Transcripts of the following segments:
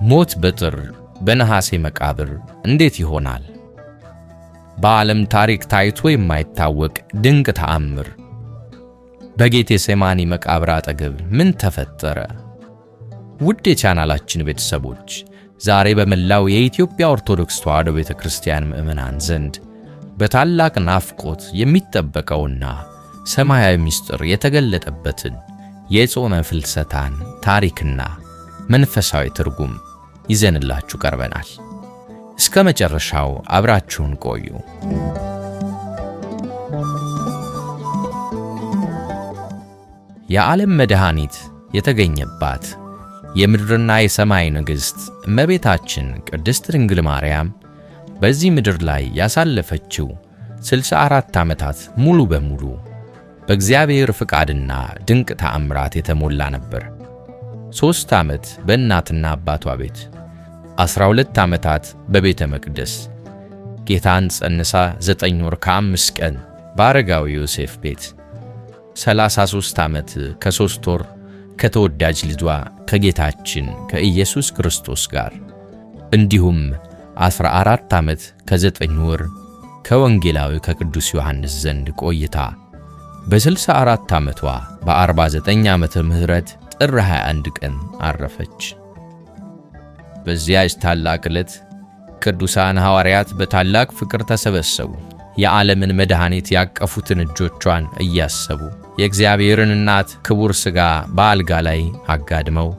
ሞት በጥር በነሐሴ መቃብር እንዴት ይሆናል? በዓለም ታሪክ ታይቶ የማይታወቅ ድንቅ ተአምር። በጌቴሴማኒ መቃብር አጠገብ ምን ተፈጠረ? ውድ የቻናላችን ቤተሰቦች ዛሬ በመላው የኢትዮጵያ ኦርቶዶክስ ተዋሕዶ ቤተክርስቲያን ምዕመናን ዘንድ በታላቅ ናፍቆት የሚጠበቀውና ሰማያዊ ምስጢር የተገለጠበትን የጾመ ፍልሰታን ታሪክና መንፈሳዊ ትርጉም ይዘንላችሁ ቀርበናል። እስከ መጨረሻው አብራችሁን ቆዩ። የዓለም መድኃኒት የተገኘባት የምድርና የሰማይ ንግሥት እመቤታችን ቅድስት ድንግል ማርያም በዚህ ምድር ላይ ያሳለፈችው 64 ዓመታት ሙሉ በሙሉ በእግዚአብሔር ፍቃድና ድንቅ ተአምራት የተሞላ ነበር። 3 ዓመት በእናትና አባቷ ቤት፣ 12 ዓመታት በቤተ መቅደስ፣ ጌታን ጸንሳ 9 ወር ከ5 ቀን በአረጋዊ ዮሴፍ ቤት፣ 33 ዓመት ከ3 ወር ከተወዳጅ ልጇ ከጌታችን ከኢየሱስ ክርስቶስ ጋር እንዲሁም 14 ዓመት ከ9 ወር ከወንጌላዊ ከቅዱስ ዮሐንስ ዘንድ ቆይታ በ64 ዓመቷ በ49 ዓመተ ምህረት ጥር 21 ቀን አረፈች። በዚያች ታላቅ ዕለት ቅዱሳን ሐዋርያት በታላቅ ፍቅር ተሰበሰቡ። የዓለምን መድኃኒት ያቀፉትን እጆቿን እያሰቡ የእግዚአብሔርን እናት ክቡር ሥጋ በአልጋ ላይ አጋድመው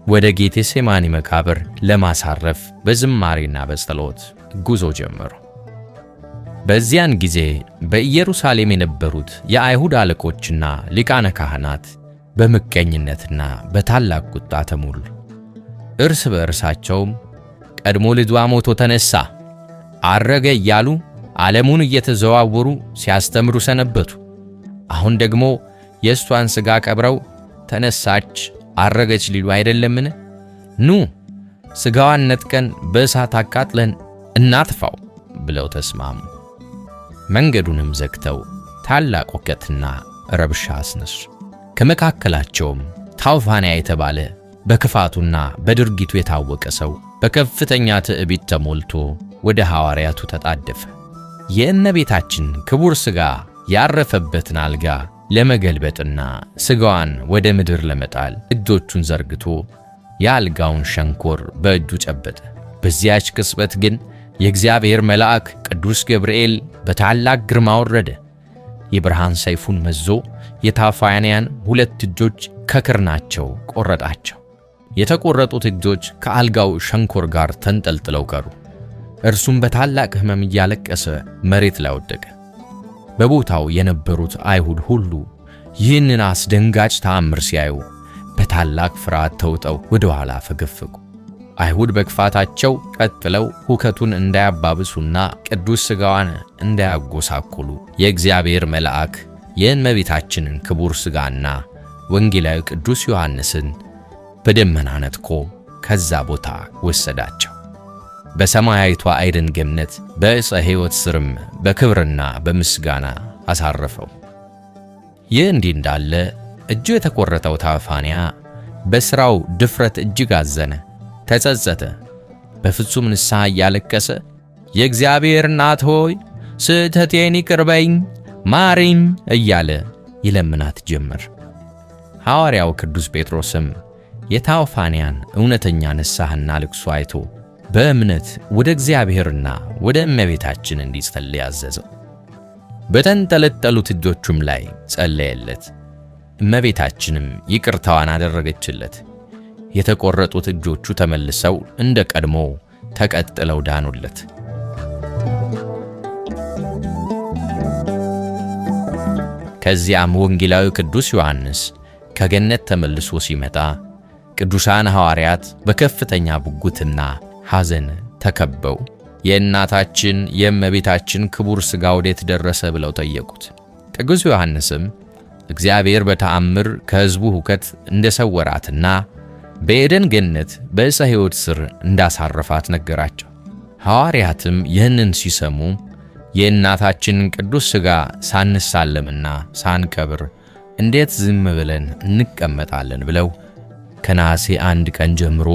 ወደ ጌቴሴማኒ መቃብር ለማሳረፍ በዝማሬና በጸሎት ጉዞ ጀመሩ። በዚያን ጊዜ በኢየሩሳሌም የነበሩት የአይሁድ አለቆችና ሊቃነ ካህናት በምቀኝነትና በታላቅ ቁጣ ተሞሉ። እርስ በእርሳቸውም ቀድሞ ልጇ ሞቶ ተነሣ፣ አረገ እያሉ ዓለሙን እየተዘዋወሩ ሲያስተምሩ ሰነበቱ። አሁን ደግሞ የእሷን ሥጋ ቀብረው ተነሳች፣ አረገች ሊሉ አይደለምን? ኑ ሥጋዋን ነጥቀን በእሳት አቃጥለን እናጥፋው ብለው ተስማሙ። መንገዱንም ዘግተው ታላቅ ሁከትና ረብሻ አስነሱ። ከመካከላቸውም ታውፋንያ የተባለ በክፋቱና በድርጊቱ የታወቀ ሰው በከፍተኛ ትዕቢት ተሞልቶ ወደ ሐዋርያቱ ተጣደፈ። የእመቤታችን ክቡር ሥጋ ያረፈበትን አልጋ ለመገልበጥና ሥጋዋን ወደ ምድር ለመጣል እጆቹን ዘርግቶ የአልጋውን ሸንኮር በእጁ ጨበጠ። በዚያች ቅጽበት ግን የእግዚአብሔር መልአክ ቅዱስ ገብርኤል በታላቅ ግርማ ወረደ። የብርሃን ሰይፉን መዞ የታውፋንያን 2 እጆች ከክርናቸው ቆረጣቸው። የተቆረጡት እጆች ከአልጋው ሸንኮር ጋር ተንጠልጥለው ቀሩ። እርሱም በታላቅ ሕመም እያለቀሰ መሬት ላይ ወደቀ። በቦታው የነበሩት አይሁድ ሁሉ ይህንን አስደንጋጭ ተአምር ሲያዩ በታላቅ ፍርሃት ተውጠው ወደ ኋላ ፈገፈጉ። አይሁድ በክፋታቸው ቀጥለው ሁከቱን እንዳያባብሱና ቅዱስ ሥጋዋን እንዳያጎሳኩሉ የእግዚአብሔር መልአክ የእመቤታችንን ክቡር ሥጋና ወንጌላዊ ቅዱስ ዮሐንስን በደመና ነጥቆ ከዛ ቦታ ወሰዳቸው። በሰማያዊቷ አይደን ገነት በዕፀ ሕይወት ስርም በክብርና በምስጋና አሳረፈው። ይህ እንዲህ እንዳለ እጁ የተቆረጠው ታውፋንያ በሥራው ድፍረት እጅግ አዘነ፣ ተጸጸተ። በፍጹም ንስሐ እያለቀሰ የእግዚአብሔር እናት ሆይ ስህተቴን ይቅር በይኝ፣ ማሪኝ እያለ ይለምናት ጀመር። ሐዋርያው ቅዱስ ጴጥሮስም የታውፋንያን እውነተኛ ንስሐና ልቅሶ አይቶ በእምነት ወደ እግዚአብሔርና ወደ እመቤታችን እንዲጸልይ አዘዘው። በተንጠለጠሉት እጆቹም ላይ ጸለየለት። እመቤታችንም ይቅርታዋን አደረገችለት። የተቆረጡት እጆቹ ተመልሰው እንደ ቀድሞ ተቀጥለው ዳኑለት። ከዚያም ወንጌላዊ ቅዱስ ዮሐንስ ከገነት ተመልሶ ሲመጣ ቅዱሳን ሐዋርያት በከፍተኛ ጉጉትና ሐዘን ተከበው የእናታችን የእመቤታችን ክቡር ሥጋ ወዴት ደረሰ ብለው ጠየቁት። ቅዱስ ዮሐንስም እግዚአብሔር በተአምር ከሕዝቡ ሁከት እንደሰወራትና በኤደን ገነት በዕፀ ሕይወት ስር እንዳሳረፋት ነገራቸው። ሐዋርያትም ይህንን ሲሰሙ የእናታችንን ቅዱስ ሥጋ ሳንሳለምና ሳንቀብር እንዴት ዝም ብለን እንቀመጣለን ብለው ከነሐሴ 1 ቀን ጀምሮ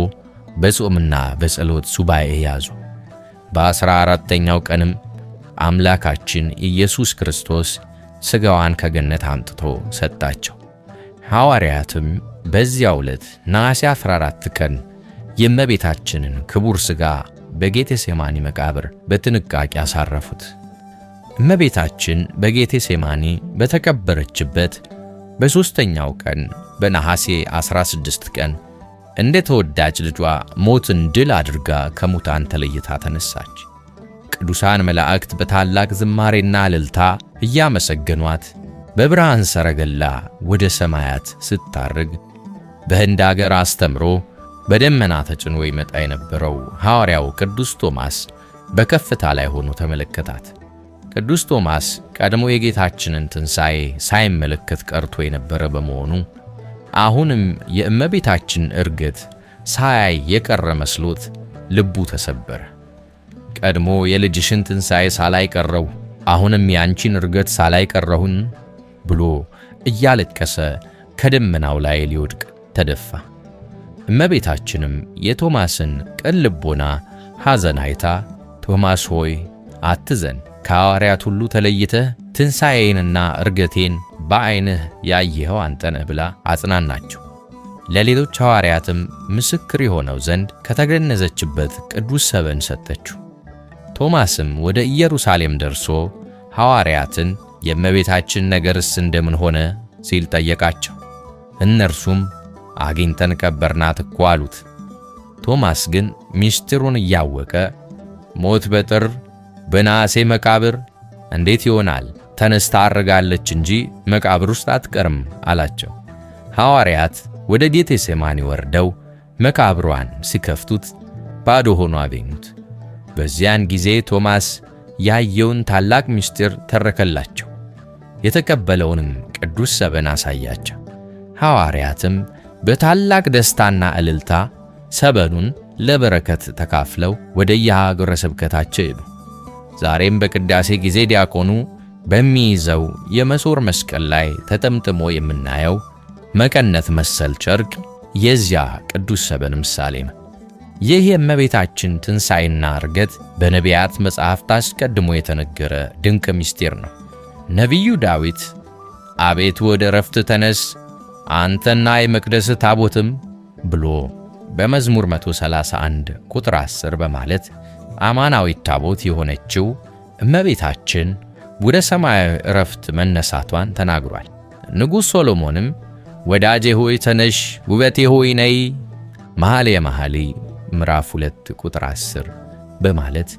በጾምና በጸሎት ሱባኤ ያዙ። በ14ኛው ቀንም አምላካችን ኢየሱስ ክርስቶስ ሥጋዋን ከገነት አምጥቶ ሰጣቸው። ሐዋርያትም በዚያው ዕለት ነሐሴ 14 ቀን የእመቤታችንን ክቡር ሥጋ በጌቴሴማኒ መቃብር በጥንቃቄ አሳረፉት። እመቤታችን በጌቴሴማኒ በተቀበረችበት በሦስተኛው ቀን በነሐሴ 16 ቀን እንደ ተወዳጅ ልጇ ሞትን ድል አድርጋ ከሙታን ተለይታ ተነሳች። ቅዱሳን መላእክት በታላቅ ዝማሬና እልልታ እያመሰገኗት በብርሃን ሰረገላ ወደ ሰማያት ስታርግ በህንድ አገር አስተምሮ በደመና ተጭኖ ይመጣ የነበረው ሐዋርያው ቅዱስ ቶማስ በከፍታ ላይ ሆኖ ተመለከታት። ቅዱስ ቶማስ ቀድሞ የጌታችንን ትንሣኤ ሳይመለከት ቀርቶ የነበረ በመሆኑ አሁንም የእመቤታችን ዕርገት ሳያይ የቀረ መስሎት ልቡ ተሰበረ። ቀድሞ የልጅሽን ትንሣኤ ሳላይ ቀረው፣ አሁንም ያንቺን ዕርገት ሳላይ ቀረሁን ብሎ እያለቀሰ ከደመናው ላይ ሊወድቅ ተደፋ። እመቤታችንም የቶማስን ቅን ልቦና ሐዘን አይታ ቶማስ ሆይ አትዘን፣ ከሐዋርያት ሁሉ ተለይተህ ትንሣኤንና ዕርገቴን በዐይንህ ያየኸው አንተ ነህ ብላ አጽናናቸው። ለሌሎች ሐዋርያትም ምስክር የሆነው ዘንድ ከተገነዘችበት ቅዱስ ሰበን ሰጠችው። ቶማስም ወደ ኢየሩሳሌም ደርሶ ሐዋርያትን የእመቤታችን ነገርስ እንደምን ሆነ ሲል ጠየቃቸው። እነርሱም አግኝተን ቀበርናት እኮ አሉት። ቶማስ ግን ምስጢሩን እያወቀ ሞት በጥር በነሐሴ መቃብር እንዴት ይሆናል? ተነስታ አርጋለች እንጂ መቃብር ውስጥ አትቀርም አላቸው። ሐዋርያት ወደ ጌቴሴማኒ ወርደው መቃብሯን ሲከፍቱት ባዶ ሆኖ አገኙት። በዚያን ጊዜ ቶማስ ያየውን ታላቅ ምስጢር ተረከላቸው። የተቀበለውንም ቅዱስ ሰበን አሳያቸው። ሐዋርያትም በታላቅ ደስታና እልልታ ሰበኑን ለበረከት ተካፍለው ወደ የሀገረ ስብከታቸው ሄዱ። ዛሬም በቅዳሴ ጊዜ ዲያቆኑ በሚይዘው የመሶር መስቀል ላይ ተጠምጥሞ የምናየው መቀነት መሰል ጨርቅ የዚያ ቅዱስ ሰበን ምሳሌ ነው። ይህ የእመቤታችን ትንሣኤና ዕርገት በነቢያት መጻሕፍት አስቀድሞ የተነገረ ድንቅ ምስጢር ነው። ነቢዩ ዳዊት አቤቱ ወደ ዕረፍት ተነስ አንተና የመቅደስ ታቦትም ብሎ በመዝሙር 131 ቁጥር 10 በማለት አማናዊት ታቦት የሆነችው እመቤታችን ወደ ሰማያዊ ዕረፍት መነሳቷን ተናግሯል። ንጉሥ ሶሎሞንም ወዳጄ ሆይ ተነሽ፣ ውበቴ ሆይ ነይ መኃልየ መኃልይ ምዕራፍ 2 ቁጥር 10 በማለት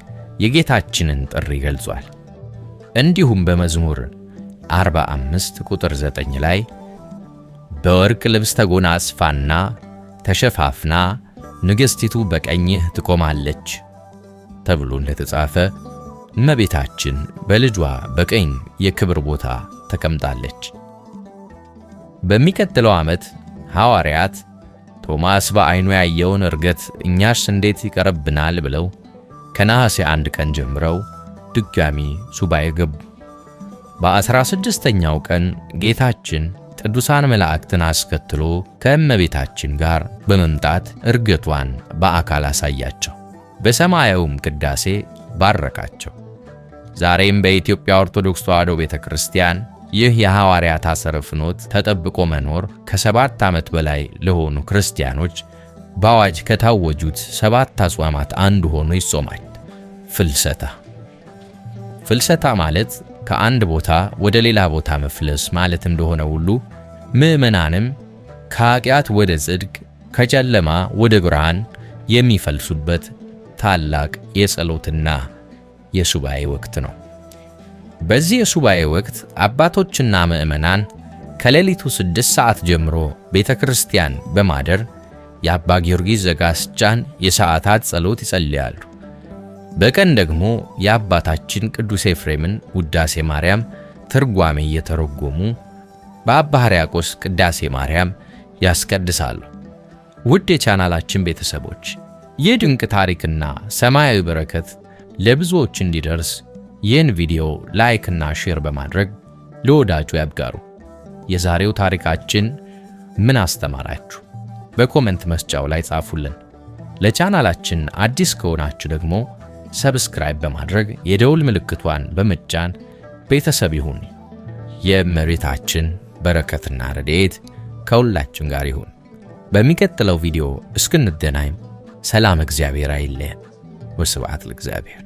የጌታችንን ጥሪ ገልጿል። እንዲሁም በመዝሙር 45 ቁጥር 9 ላይ በወርቅ ልብስ ተጎናጽፋና ተሸፋፍና ንግሥቲቱ በቀኝህ ትቆማለች ተብሎ እንደተጻፈ እመቤታችን በልጇ በቀኝ የክብር ቦታ ተቀምጣለች። በሚቀጥለው ዓመት ሐዋርያት ቶማስ በዐይኑ ያየውን ዕርገት እኛስ እንዴት ይቀርብናል ብለው ከነሐሴ 1 ቀን ጀምረው ድጋሚ ሱባኤ ገቡ። በ16ኛው ቀን ጌታችን ቅዱሳን መላእክትን አስከትሎ ከእመቤታችን ጋር በመምጣት ዕርገቷን በአካል አሳያቸው። በሰማያዊውም ቅዳሴ ባረካቸው። ዛሬም በኢትዮጵያ ኦርቶዶክስ ተዋሕዶ ቤተክርስቲያን ይህ የሐዋርያት አሰረ ፍኖት ተጠብቆ መኖር ከ7 ዓመት በላይ ለሆኑ ክርስቲያኖች በአዋጅ ከታወጁት 7 አጽዋማት አንዱ ሆኖ ይጾማል። ፍልሰታ። ፍልሰታ ማለት ከአንድ ቦታ ወደ ሌላ ቦታ መፍለስ ማለት እንደሆነ ሁሉ ምዕመናንም ከኃጢአት ወደ ጽድቅ ከጨለማ ወደ ብርሃን የሚፈልሱበት ታላቅ የጸሎትና የሱባኤ ወቅት ነው። በዚህ የሱባኤ ወቅት አባቶችና ምዕመናን ከሌሊቱ 6 ሰዓት ጀምሮ ቤተክርስቲያን በማደር የአባ ጊዮርጊስ ዘጋስጫን የሰዓታት ጸሎት ይጸልያሉ። በቀን ደግሞ የአባታችን ቅዱስ ኤፍሬምን ውዳሴ ማርያም ትርጓሜ እየተረጎሙ በአባ ሕርያቆስ ቅዳሴ ማርያም ያስቀድሳሉ። ውድ የቻናላችን ቤተሰቦች ይህ ድንቅ ታሪክና ሰማያዊ በረከት ለብዙዎች እንዲደርስ ይህን ቪዲዮ ላይክ እና ሼር በማድረግ ለወዳጁ ያጋሩ። የዛሬው ታሪካችን ምን አስተማራችሁ? በኮሜንት መስጫው ላይ ጻፉልን። ለቻናላችን አዲስ ከሆናችሁ ደግሞ ሰብስክራይብ በማድረግ የደውል ምልክቷን በመጫን ቤተሰብ ይሁን። የእመቤታችን በረከትና ረድኤት ከሁላችን ጋር ይሁን። በሚቀጥለው ቪዲዮ እስክንገናኝ ሰላም እግዚአብሔር አይለየን። ወስብሐት ለእግዚአብሔር።